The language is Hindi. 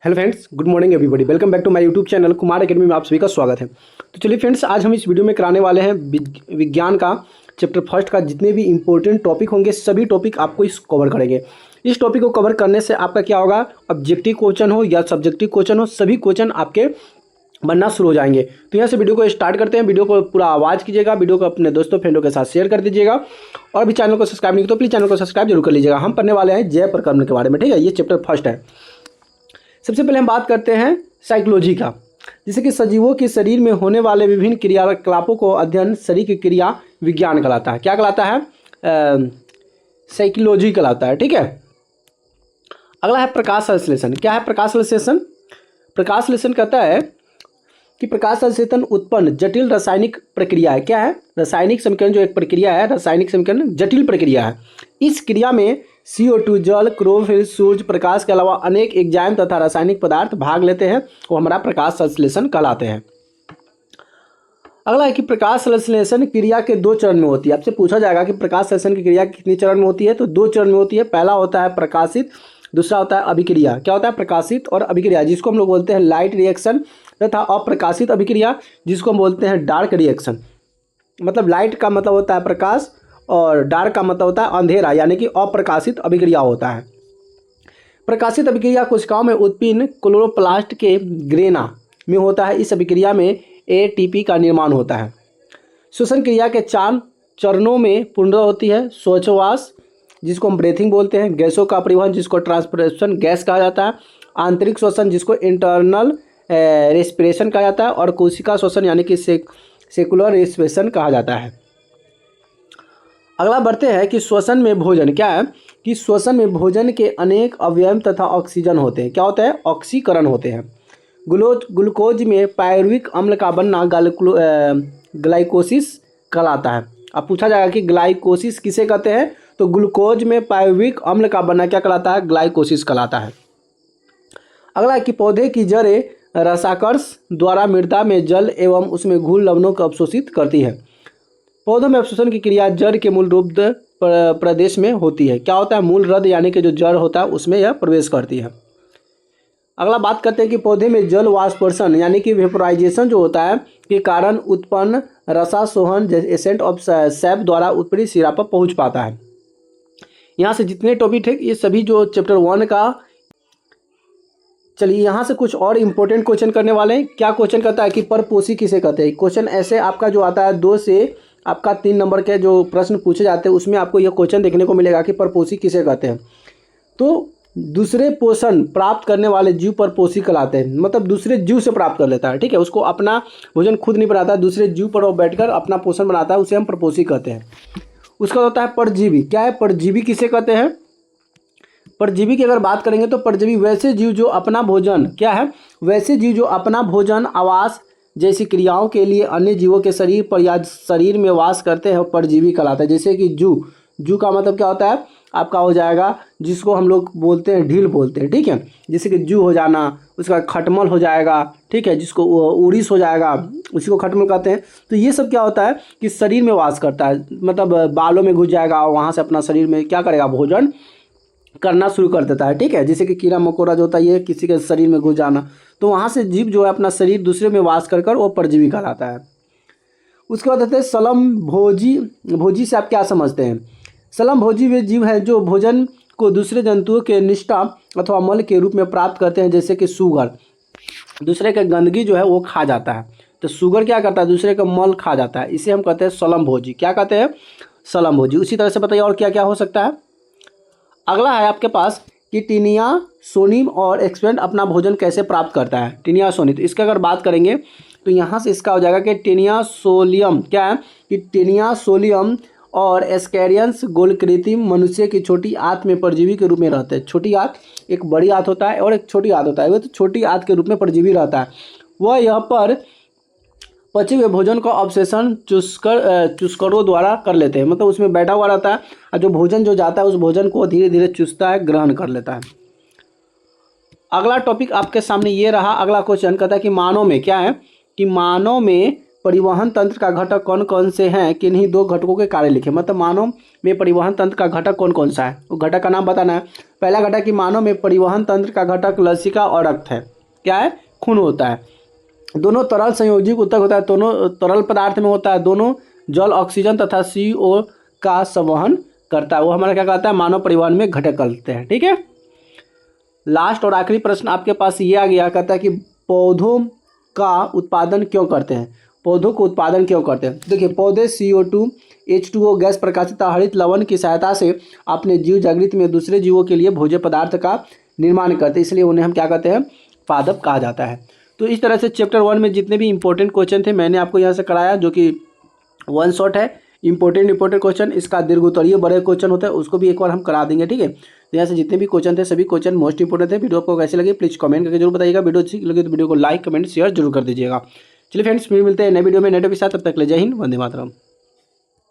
Hello friends, good morning everybody. Welcome back to my YouTube channel Kumar academy में आप सभी का स्वागत है। तो चलिए फ्रेंड्स, आज हम इस वीडियो में कराने वाले हैं विज्ञान का चैप्टर फर्स्ट का जितने भी इंपॉर्टेंट टॉपिक होंगे सभी टॉपिक आपको इस कवर करेंगे। इस टॉपिक को कवर करने से आपका क्या होगा, ऑब्जेक्टिव क्वेश्चन हो या सब्जेक्टिव क्वेश्चन हो, सभी क्वेश्चन आपके बनना शुरू हो जाएंगे। तो यहाँ से वीडियो को स्टार्ट करते हैं। वीडियो को पूरा आवाज़ कीजिएगा, वीडियो को अपने दोस्तों फ्रेंडों के साथ शेयर कर दीजिएगा और भी चैनल को सब्सक्राइब नहीं किया तो प्लीज़ चैनल को सब्सक्राइब जरूर कर लीजिएगा। हम पढ़ने वाले हैं जय प्रकरण के बारे में, ठीक है। ये चैप्टर फर्स्ट है। सबसे पहले हम बात करते हैं साइकोलॉजी का, जिसे कि सजीवों के शरीर में होने वाले विभिन्न क्रियाकलापों को अध्ययन शरीर की क्रिया विज्ञान कहलाता है। क्या कहलाता है? साइकोलॉजी कहलाता है, ठीक है। अगला है प्रकाश संश्लेषण। क्या है प्रकाश संश्लेषण? प्रकाश संश्लेषण कहता है कि प्रकाश संश्लेषण उत्पन्न जटिल रासायनिक प्रक्रिया है। क्या है? रासायनिक समीकरण जो एक प्रक्रिया है, रासायनिक समीकरण जटिल प्रक्रिया है। इस क्रिया में CO2 जल, क्लोरोफिल, सूर्य प्रकाश के अलावा अनेक एंजाइम तथा रासायनिक पदार्थ भाग लेते हैं, वो हमारा प्रकाश संश्लेषण कहलाते हैं। अगला है कि प्रकाश संश्लेषण क्रिया के 2 चरण में होती है। आपसे पूछा जाएगा कि प्रकाश संश्लेषण की क्रिया कितने चरण में होती है, तो 2 चरण में होती है। पहला होता है प्रकाशित, दूसरा होता है अभिक्रिया। क्या होता है? प्रकाशित और अभिक्रिया, जिसको हम लोग बोलते हैं लाइट रिएक्शन, तथा अप्रकाशित अभिक्रिया जिसको हम बोलते हैं डार्क रिएक्शन। मतलब लाइट का मतलब होता है प्रकाश और डार्क का मतलब होता है अंधेरा, यानी कि अप्रकाशित अभिक्रिया होता है। प्रकाशित अभिक्रिया कोशिकाओं में उत्पन्न क्लोरोप्लास्ट के ग्रेना में होता है। इस अभिक्रिया में ATP का निर्माण होता है। श्वसन क्रिया के 4 चरणों में पूर्णता होती है। श्वासोच्छ्वास जिसको हम ब्रेथिंग बोलते हैं, गैसों का परिवहन जिसको ट्रांसपिरेशन गैस कहा जाता है, आंतरिक श्वसन जिसको इंटरनल रेस्पिरेशन कहा जाता है, और कोशिका श्वसन यानी कि सेकुलर रेस्पिरेशन कहा जाता है। अगला बढ़ते हैं कि श्वसन में भोजन। क्या है कि श्वसन में भोजन के अनेक अवयव तथा ऑक्सीजन होते हैं। क्या होता है? ऑक्सीकरण होते हैं। ग्लूकोज में पायरुविक अम्ल का बनना ग्लाइकोसिस कहलाता है। अब पूछा जाएगा कि ग्लाइकोसिस किसे कहते हैं, तो ग्लूकोज में पायरुविक अम्ल का बनना क्या कहलाता है? ग्लाइकोसिस कहलाता है। अगला है कि पौधे की जड़ें रसाकर्ष द्वारा मृदा में जल एवं उसमें घुल लवणों को अवशोषित करती है। पौधों में अवशोषण की क्रिया जड़ के मूल रूप प्रदेश में होती है। क्या होता है? मूल रद यानी कि जो जड़ होता है उसमें यह प्रवेश करती है। अगला बात करते हैं कि पौधे में जल वाष्पीकरण यानी कि वेपोराइजेशन जो होता है के कारण उत्पन्न रसासोहन एसेंट ऑफ सैप द्वारा ऊपरी सिरा पर पहुंच पाता है। यहाँ से जितने टॉपिक है ये सभी जो चैप्टर 1 का। चलिए यहाँ से कुछ और इम्पोर्टेंट क्वेश्चन करने वाले हैं। क्या क्वेश्चन कहता है कि परपोषी किसे कहते हैं? क्वेश्चन ऐसे आपका जो आता है 2 से आपका 3 नंबर के जो प्रश्न पूछे जाते हैं उसमें आपको यह क्वेश्चन देखने को मिलेगा कि परपोषी किसे कहते हैं। तो दूसरे पोषण प्राप्त करने वाले जीव परपोषी कहलाते हैं। मतलब दूसरे जीव से प्राप्त कर लेता है, ठीक है। उसको अपना भोजन खुद नहीं बनाता, दूसरे जीव पर वो बैठकर अपना पोषण बनाता है, उसे हम परपोषी कहते हैं। उसका होता है परजीवी। क्या है? परजीवी किसे कहते हैं? परजीवी की अगर बात करेंगे तो परजीवी वैसे जीव जो अपना भोजन, क्या है? वैसे जीव जो अपना भोजन, आवास जैसी क्रियाओं के लिए अन्य जीवों के शरीर पर या शरीर में वास करते हैं, परजीवी कहलाता है। जैसे कि जू का मतलब क्या होता है? आपका हो जाएगा जिसको हम लोग बोलते हैं ढील बोलते हैं, ठीक है। जैसे कि जू हो जाना, उसका खटमल हो जाएगा, ठीक है, जिसको उड़ीस हो जाएगा, उसी को खटमल कहते हैं। तो ये सब क्या होता है कि शरीर में वास करता है, मतलब बालों में घुस जाएगा और वहाँ से अपना शरीर में क्या करेगा? भोजन करना शुरू कर देता है, ठीक है। जैसे कि कीड़ा मकोड़ा जो होता है ये किसी के शरीर में घुस जाना, तो वहाँ से जीव जो है अपना शरीर दूसरे में वास कर वो परजीवी कहलाता है। उसके बाद आते हैं सलम भोजी। भोजी से आप क्या समझते हैं? सलम भोजी वे जीव है जो भोजन को दूसरे जंतुओं के निष्ठा अथवा मल के रूप में प्राप्त करते हैं। जैसे कि सुगर दूसरे का गंदगी जो है वो खा जाता है, तो सुगर क्या करता है? दूसरे का मल खा जाता है, इसे हम कहते हैं सलम भोजी। क्या कहते हैं? सलम भोजी। उसी तरह से बताइए और क्या क्या हो सकता है। अगला है आपके पास कि टिनिया सोनिम और एक्सपेंड अपना भोजन कैसे प्राप्त करता है? टिनिया सोनी, तो इसका अगर बात करेंगे तो यहाँ से इसका हो जाएगा कि टिनिया सोलियम। क्या है कि टिनिया सोलियम और एस्कैरियंस गोलकृतिम मनुष्य की छोटी आंत में परजीवी के रूप में रहते हैं। छोटी आंत, एक बड़ी आंत होता है और एक छोटी आंत होता है। वह तो छोटी आंत के रूप में परजीवी रहता है। वह यह पर पचे हुए भोजन का अवशेषण चुस्करों द्वारा कर लेते हैं। मतलब उसमें बैठा हुआ रहता है और जो भोजन जो जाता है उस भोजन को धीरे धीरे चुसता है, ग्रहण कर लेता है। अगला टॉपिक आपके सामने ये रहा। अगला क्वेश्चन कहता है कि मानव में क्या है कि मानव में परिवहन तंत्र का घटक कौन कौन से हैं, किन्हीं दो घटकों के कार्य लिखे। मतलब मानव में परिवहन तंत्र का घटक कौन कौन सा है, वो घटक का नाम बताना है। पहला घटक कि मानव में परिवहन तंत्र का घटक लसिका और रक्त है। क्या है? खून होता है। दोनों तरल संयोजी ऊतक होता है, दोनों तरल पदार्थ में होता है। दोनों जल, ऑक्सीजन तथा CO का संवहन करता है। वो हमारा क्या कहता है? मानव परिवहन में घटक कहते हैं। ठीक है। लास्ट और आखिरी प्रश्न आपके पास ये आ गया, कहता है कि पौधों का उत्पादन क्यों करते हैं। पौधों को उत्पादन क्यों करते हैं? देखिए, पौधे CO2 H2O गैस प्रकाशित हरित लवण की सहायता से अपने जीव जागृत में दूसरे जीवों के लिए भोज्य पदार्थ का निर्माण करते हैं, इसलिए उन्हें हम क्या कहते हैं? पादप कहा जाता है। तो इस तरह से चैप्टर 1 में जितने भी इंपॉर्टेंट क्वेश्चन थे मैंने आपको यहाँ से कराया, जो कि वन शॉट है। इंपॉर्टेंट क्वेश्चन, इसका दीर्घोत्तरीय बड़े क्वेश्चन होता है, उसको भी एक बार हम करा देंगे। ठीक है। तो यहाँ से जितने भी क्वेश्चन थे सभी क्वेश्चन मोस्ट इंपोर्टेंट थे। वीडियो आपको कैसे लगे प्लीज़ कमेंट करके जरूर बताइएगा। वीडियो अच्छी लगे तो वीडियो को लाइक, कमेंट, शेयर जरूर कर दीजिएगा। चलिए फ्रेंड्स, फिर मिलते हैं नए वीडियो में नए टॉपिक के साथ। तब तक ले जय हिंद, वंदे मातरम।